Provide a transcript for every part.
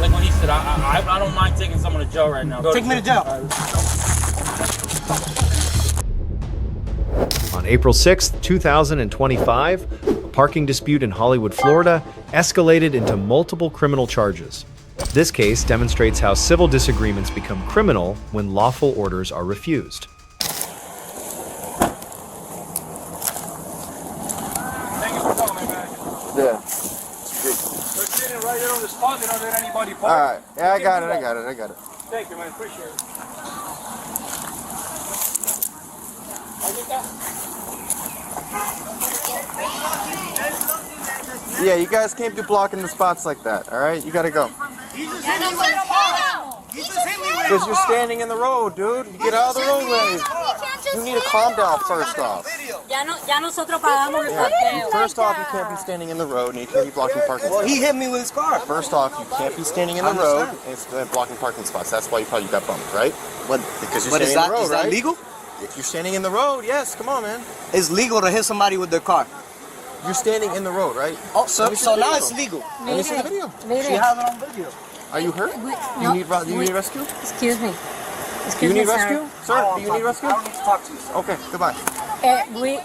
like what he said. I don't mind taking someone to jail right now. Take me to jail. On April 6th, 2025, a parking dispute in Hollywood, Florida, escalated into multiple criminal charges. This case demonstrates how civil disagreements become criminal when lawful orders are refused. Thank you for coming, man. Yeah. We're sitting right there on the spot. They don't let anybody park. All right. Yeah, I got it. Thank you, man. Appreciate it. Yeah, you guys can't be blocking the spots like that, all right? You gotta go. Because you're standing in the road, dude. You get out of the roadway. You need to calm down first off. First off, you can't be standing in the road and you can't be blocking parking spots. Well, he hit me with his car. First off, you can't be standing in the road and blocking parking spots. That's why you probably got bumped, right? Because you're standing in the road, is that right? legal? If you're standing in the road, yes, come on, man. It's legal to hit somebody with their car. You're standing in the road, right? Oh, so now it's legal. Let me see the video. She has it on video. Are you hurt? Do you need rescue? Excuse me. Do you need rescue? Sir, do you need rescue? I don't need to talk to you, sir. Okay, goodbye. We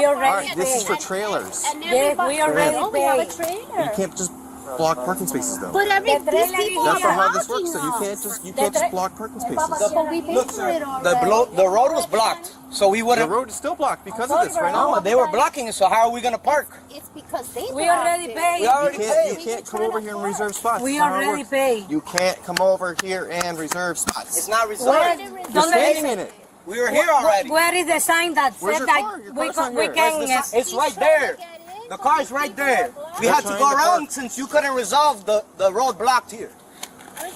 already All right, this is for trailers. Yes, we already paid. You can't just block parking spaces, though. But these people That's are not how this works, blocking though. You can't just block parking spaces. But we paid Look, for sir, it already. the road was blocked, so we The wouldn't. road is still blocked because of this right No, now. they were blocking it, so how are we gonna park? It's because they We already blocked paid. We already You paid. can't come over here and reserve spots. We That's not how it already works. paid. You can't come over here and reserve spots. It's not Where, reserved. You're standing in it. We were here already. where is the sign that Where's said your that car? Your we car's not we here. can? It's right there. The car is right there. We had to trying go to around park. since you couldn't resolve the road blocked here.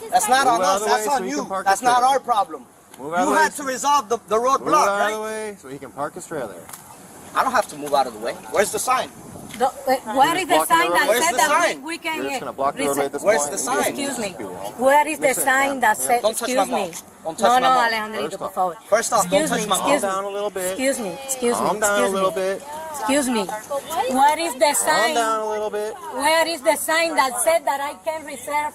That's not Move on out us. of the That's way so on you you. can park That's the not trailer. our problem. Move out of You the way. had to resolve the road Move block, out of the right? way so he can park his trailer. I don't have to move out of the way. Where's the sign? Where is the blocking sign the that road. said Where's the that sign? we can? You're just gonna block the roadway at this Where's point the and sign? just Excuse me. people. Where is the Listen, sign that said? Don't touch my Excuse me. mouth. Don't touch No, my no, mouth. Alejandrito, por favor. First off, don't Excuse touch me. my Calm Excuse mouth. down a little bit. Excuse me. Excuse me. Calm down a Excuse little me. bit. Excuse me. Where is the Calm sign? down a little bit. Where is the sign that said that I can reserve?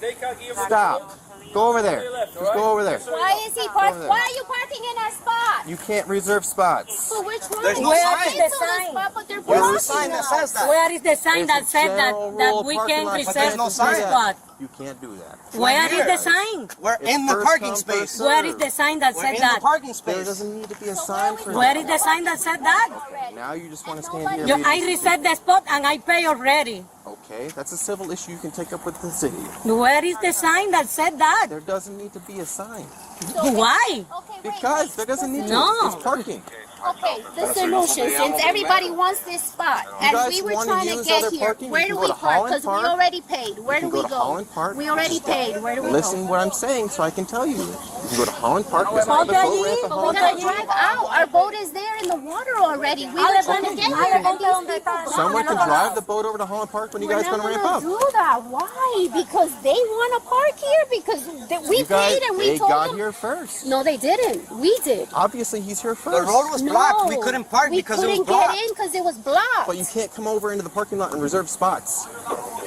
Stop. Go over there. Just go over there. Why is he parking? Why are you parking in our spot? You can't reserve spots. For which one? There's no We're sign. into the spot, but they're Where's the blocking sign that us. says that? Where is the sign that It's a said that general rule of we parking can lot. But reserve there's no the sign. spot? You can't do that. Where is here. the sign? We're It's in the first parking come, space. first Where is the sign that We're said in the that? parking There space. doesn't need to be a sign for Where that. is the sign that said that? Now you just want to stand here. Yo, and I read it. reserved the spot and I pay already. Okay, that's a civil issue you can take up with the city. Where is the sign that said that? There doesn't need to be a sign. Why? Okay, wait, Because there doesn't need to. No. It's parking. Okay, the solution, since everybody wants this spot, and guys we were wanna trying to use get other here, parking? where You do can we go to park? Holland Because we Park. already paid. Where do can we go to go? Holland Park. We already paid. Where do we Listen go? what I'm saying so I can tell you. You can go to Holland Park. There's another boat ramp at We Holland gotta Park. drive out. Our boat is there in the water already. We were trying to get here, and these people Someone can drive the boat over to Holland Park when you guys We're going to not ramp gonna up. do that. Why? Because they want to park here. Because we You guys, paid and we they told got them. here first. No, they didn't. We did. Obviously, he's here first. The road was blocked. We couldn't park because it was We couldn't blocked. get in because it was blocked. But you can't come over into the parking lot and reserve spots.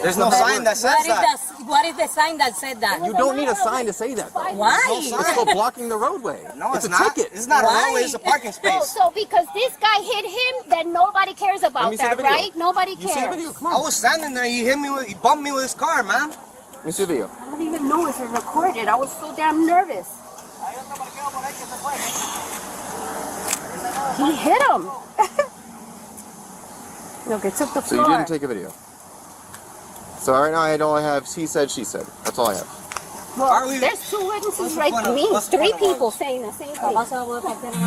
There's no sign that says that. What is the sign that said that? You don't need a sign to say that, though. Why? It's called blocking the roadway. No, it's a not. ticket. It's not a Why? roadway. It's a parking Oh, space. so because this guy hit him, then nobody cares Let about me see the that, video. right? Nobody You see the cares. video? Come I on. was standing there. He hit me. He bumped me with his car, man. Let me see the video. I don't even know if it recorded. I was so damn nervous. He hit him. Look, it took the So you floor. didn't take a video. So right now I only have he said, she said. That's all I have. Well, there's two witnesses right to me. Three people saying the same thing.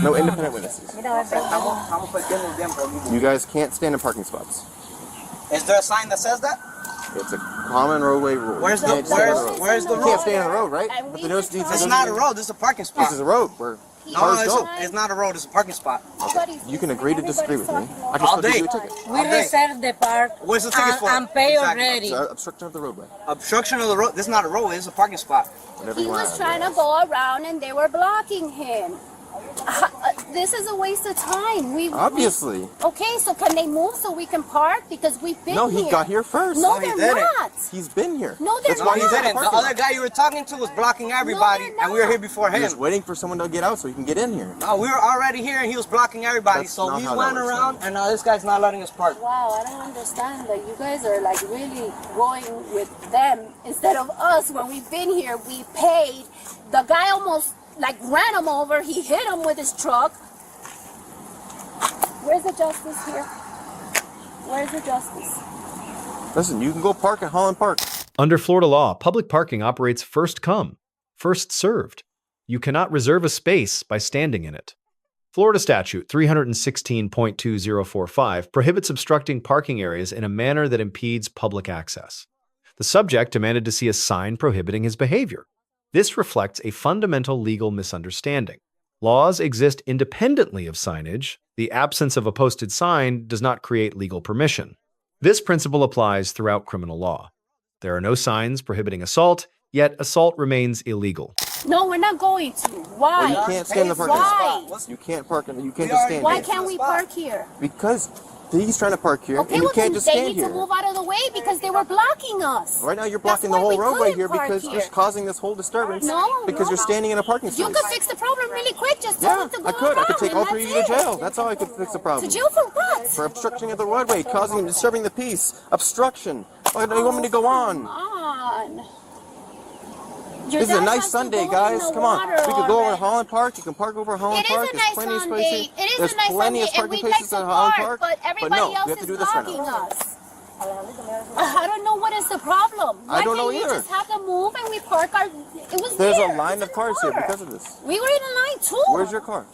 No independent witnesses. Vamos perdiendo tiempo. You guys can't stand in parking spots. Is there a sign that says that? It's a common roadway rule. Where's You the can't stand on road. where's the You can't road? stand on the road, right? And But we the notice were needs It's to- not a road. This is a parking spot. This is a road where No, cars go. it's not a road. It's a parking spot. You can agree to disagree with me. I can All still give day. you a ticket. We Okay. reserved the park Where's the ticket for? and pay Exactly. already. It's obstruction of the roadway. Obstruction of the road. This is not a road. It's a parking spot. Whatever He you want. was trying to go around and they were blocking him. This is a waste of time. Obviously. Okay, so can they move so we can park? Because we've been No, here. he got here first. No, he they're didn't. not. He's been here. No, they're That's why not. he's He at the didn't. The parking other lot. guy you were talking to was blocking everybody, they're and we were not. here before He him. was waiting for someone to get out so he can get in here. No, we were already here, and he was blocking everybody. That's So not we how that went works, around, man. and now this guy's not letting us park. Wow, I don't understand that you guys are like really going with them instead of us. When we've been here, we paid. The guy almost like ran him over. He hit him with his truck. Where's the justice here? Where's the justice? Listen, you can go park at Holland Park. Under Florida law, public parking operates first come, first served. You cannot reserve a space by standing in it. Florida Statute 316.2045 prohibits obstructing parking areas in a manner that impedes public access. The subject demanded to see a sign prohibiting his behavior. This reflects a fundamental legal misunderstanding. Laws exist independently of signage. The absence of a posted sign does not create legal permission. This principle applies throughout criminal law. There are no signs prohibiting assault, yet assault remains illegal. No, we're not going to. Why? Well, you can't stand in the parking Why? spot. You can't park. You can't just stand Why here. can't we park here? Because he's trying to park here, Okay, and you well then can't just they stand need here. to move out of the way because they were blocking us. Right now, you're That's blocking the why whole we roadway couldn't here park because here. you're causing this whole disturbance. No, because no. you're standing in a parking You space. could fix the problem really quick. Just tell Yeah, them to go I could. I could around, take all and three of you to that's it. jail. That's how I could fix the problem. To jail for what? For obstructing of the roadway, causing disturbing the peace. Obstruction. Why do you want me to go on? Come on. Your This is a dad nice has to Sunday, go in guys. the Come on. water We could go over to already. Holland Park. You can park over Holland It Park. is a There's nice plenty of Sunday. spaces. It is There's a nice plenty Sunday, of and parking we'd like places to at Holland park, Park. but everybody no, else we have to is do this right blocking now. us. I don't know what is the problem. Why I don't know can't you either. just have them move and we park our? It was There's there. a line It's of in cars the here water. because of this. We were in a line too. Where's your car?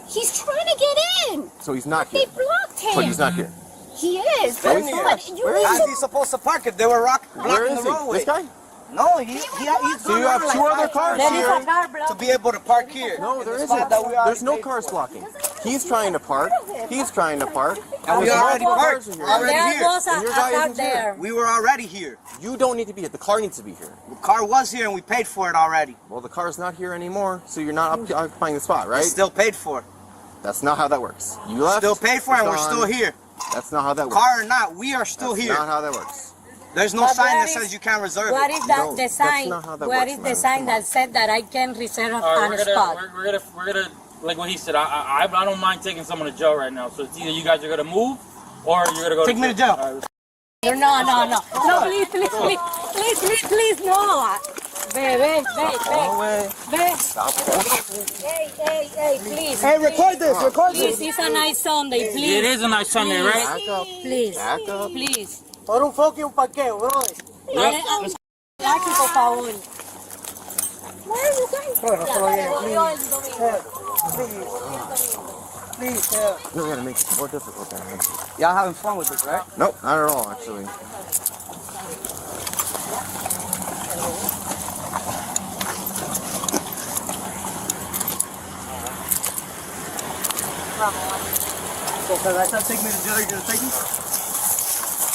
He's trying to get in. So he's not They here. blocked him. But he's not here. He is. Where is he? But you Where need is How's to- he supposed to park if they were Where blocking is the he? roadway? This guy? No, he's So you have two other cars There is here. a car block. to be able to park here. No, there The isn't. spot that we already There's no paid cars for. blocking. He's trying to park. He's trying to park. And we There's already multiple parked. cars in here. Already There here. was And your a guy car isn't here. there. We were already here. You don't need to be here. The car needs to be here. The car was here and we paid for it already. Well, the car's not here anymore, so you're not occupying the spot, right? It's still paid for. That's not how that works. You left. Still paid for and we're it's still gone. here. That's not how that works. Car or not, we are still That's here. not how that works. There's no But sign where that is- says you can't reserve What it. is that No, the that's sign? not how that Where works, is the man. sign Come that said that I can reserve All right, on we're a gonna, spot? we're gonna, like what he said. I don't mind taking someone to jail right now. So it's either you guys are gonna move, or you're gonna go. Take me to jail. All right. No, please, no. Ve, hey, please. Hey, record this, record Please, it's a nice Sunday, It please. is a nice Sunday, right? Back up. Please, Back up. please. Por un foco y un parqueo, brother. Aquí, por favor. Where are you going? Please, You're gonna make it more difficult than it is. Y'all having fun with this, right? Nope, not at all, actually. So, because I said take me to jail, you're gonna take me?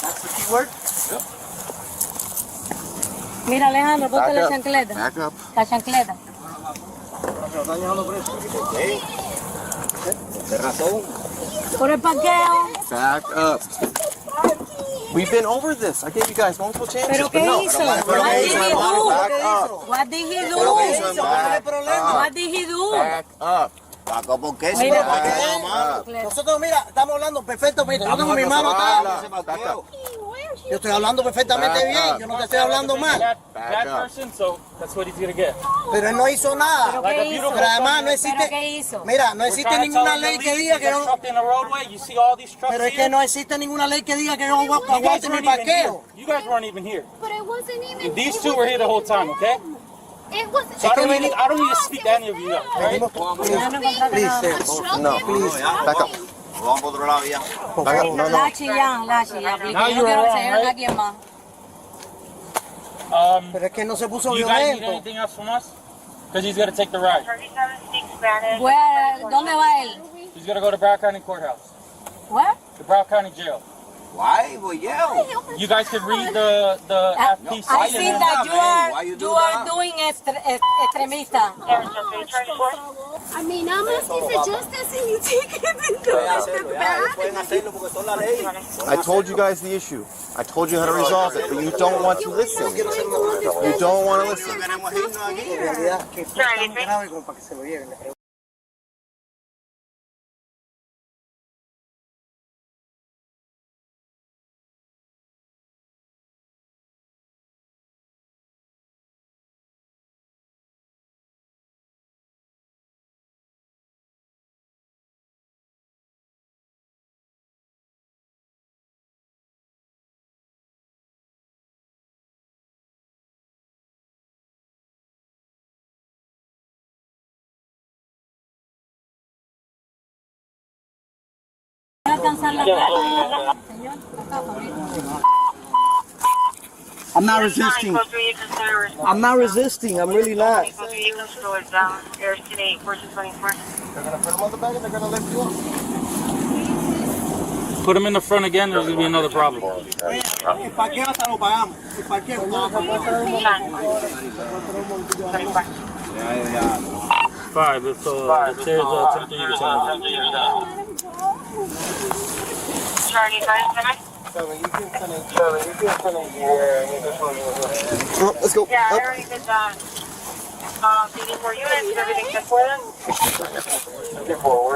That's the key word? Mira, Alejandro, ponte la Back up. chancleta. Back up. La chancleta. De razón. Por el parqueo. Back up. We've been over this. I gave you guys multiple chances. ¿Pero but qué no. hizo? But What did he do? Back up. What did he do? Pero ¿qué hizo? Back What did he do? Back up. Mira, Back up. Nosotros, mira, estamos hablando perfecto, mira, yo tengo mi mano acá. Back up. Yo estoy hablando perfectamente bien, yo no te estoy hablando mal. Bad person, so that's what he's gonna get. Pero él no hizo nada. ¿Pero qué hizo? Pero además no ¿Pero existe, qué hizo? mira, no We're existe trying to tell ninguna him to ley que leave. diga He's que no, obstructing the roadway. You see all these trucks pero es here? que no existe ninguna ley que diga que yo You guys aguante mi weren't even here. parqueo. You guys weren't even here. But it wasn't even. These it two were here the whole time, okay? It wasn't. So I don't need to speak to any of you guys, right? Ya no encontraste nada. No, please. Back up. Back up. No, no. La chillán. Now Porque yo you're quiero wrong, enseñar right? a alguien más. Pero es que no se puso You guys need violento. anything else from us? Because he's gonna take the ride. ¿Dónde va él? He's gonna go to Broward County Courthouse, Where? the Broward County Jail. Why? Well, yeah. You guys can read the FPC. Why I you think do that that, man? Why you do you are that? doing extremista. I mean, I'm asking for justice and you take it and go the back. I told you guys the issue. I told you how to resolve it, but you don't want to listen. You don't want to listen. I'm not resisting. I'm not resisting. I'm really not. They're gonna put them on the back and they're gonna lift you up. Put them in the front again, there's going to be another problem. Five, it's the chairs attempting to Charlie, Let's go. yeah, I already did that. Do you need more units? Everything set for them?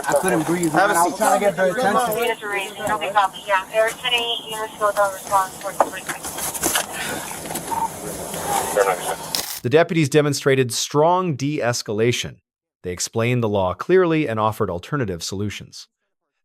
I couldn't breathe. Have a Man. I was seat. trying to get their attention. Units are raised. Okay, copy. Yeah, Eric 10 units go down response 43. The deputies demonstrated strong de-escalation. They explained the law clearly and offered alternative solutions.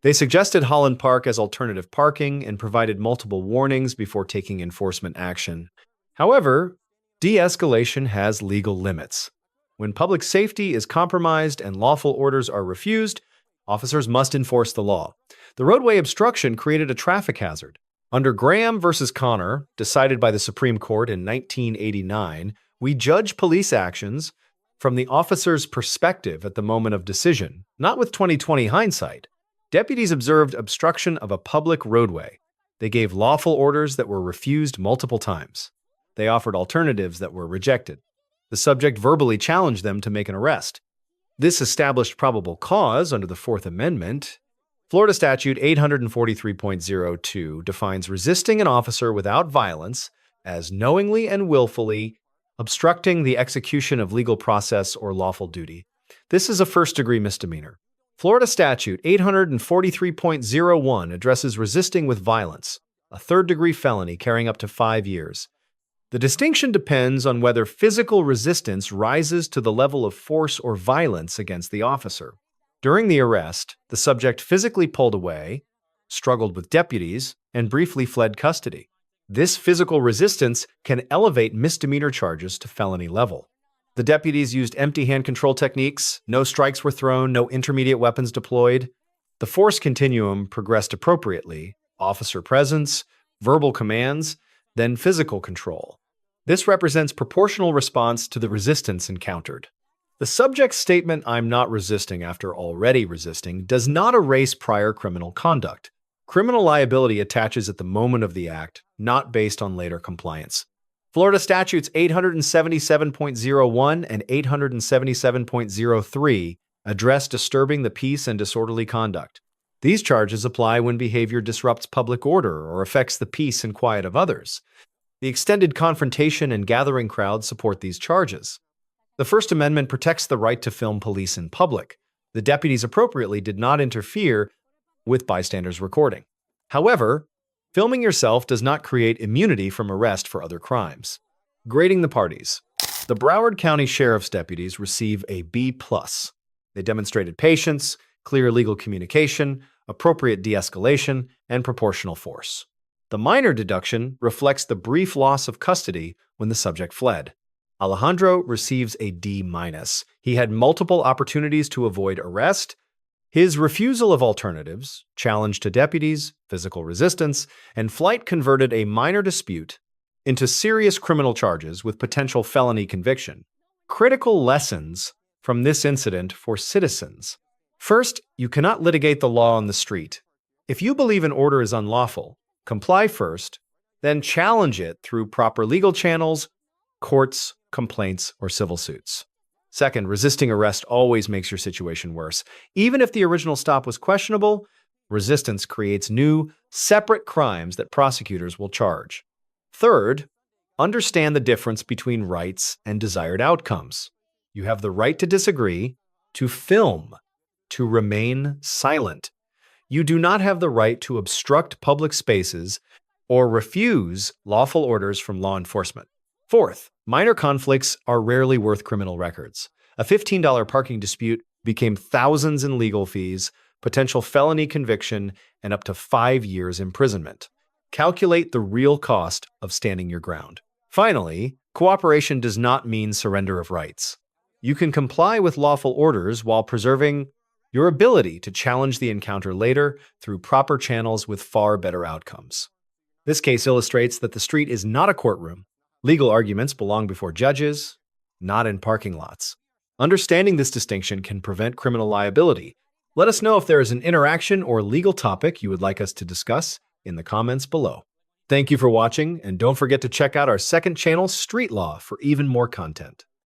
They suggested Holland Park as alternative parking and provided multiple warnings before taking enforcement action. However, de-escalation has legal limits. When public safety is compromised and lawful orders are refused, officers must enforce the law. The roadway obstruction created a traffic hazard. Under Graham versus Connor, decided by the Supreme Court in 1989, we judge police actions from the officer's perspective at the moment of decision, not with 20/20 hindsight. Deputies observed obstruction of a public roadway. They gave lawful orders that were refused multiple times. They offered alternatives that were rejected. The subject verbally challenged them to make an arrest. This established probable cause under the Fourth Amendment. Florida Statute 843.02 defines resisting an officer without violence as knowingly and willfully obstructing the execution of legal process or lawful duty. This is a first-degree misdemeanor. Florida Statute 843.01 addresses resisting with violence, a third-degree felony carrying up to 5 years. The distinction depends on whether physical resistance rises to the level of force or violence against the officer. During the arrest, the subject physically pulled away, struggled with deputies, and briefly fled custody. This physical resistance can elevate misdemeanor charges to felony level. The deputies used empty hand control techniques, no strikes were thrown, no intermediate weapons deployed. The force continuum progressed appropriately: officer presence, verbal commands, then physical control. This represents proportional response to the resistance encountered. The subject's statement, "I'm not resisting after already resisting," does not erase prior criminal conduct. Criminal liability attaches at the moment of the act, not based on later compliance. Florida Statutes 877.01 and 877.03 address disturbing the peace and disorderly conduct. These charges apply when behavior disrupts public order or affects the peace and quiet of others. The extended confrontation and gathering crowd support these charges. The First Amendment protects the right to film police in public. The deputies appropriately did not interfere with bystanders recording. However, filming yourself does not create immunity from arrest for other crimes. Grading the parties. The Broward County Sheriff's deputies receive a B+. They demonstrated patience, clear legal communication, appropriate de-escalation, and proportional force. The minor deduction reflects the brief loss of custody when the subject fled. Alejandro receives a D-. He had multiple opportunities to avoid arrest. His refusal of alternatives, challenge to deputies, physical resistance, and flight converted a minor dispute into serious criminal charges with potential felony conviction. Critical lessons from this incident for citizens. First, you cannot litigate the law on the street. If you believe an order is unlawful, Comply first, then challenge it through proper legal channels, courts, complaints, or civil suits. Second, resisting arrest always makes your situation worse. Even if the original stop was questionable, resistance creates new, separate crimes that prosecutors will charge. Third, understand the difference between rights and desired outcomes. You have the right to disagree, to film, to remain silent. You do not have the right to obstruct public spaces or refuse lawful orders from law enforcement. Fourth, minor conflicts are rarely worth criminal records. A $15 parking dispute became thousands in legal fees, potential felony conviction, and up to 5 years imprisonment. Calculate the real cost of standing your ground. Finally, cooperation does not mean surrender of rights. You can comply with lawful orders while preserving your ability to challenge the encounter later through proper channels with far better outcomes. This case illustrates that the street is not a courtroom. Legal arguments belong before judges, not in parking lots. Understanding this distinction can prevent criminal liability. Let us know if there is an interaction or legal topic you would like us to discuss in the comments below. Thank you for watching, and don't forget to check out our second channel, Street Law, for even more content.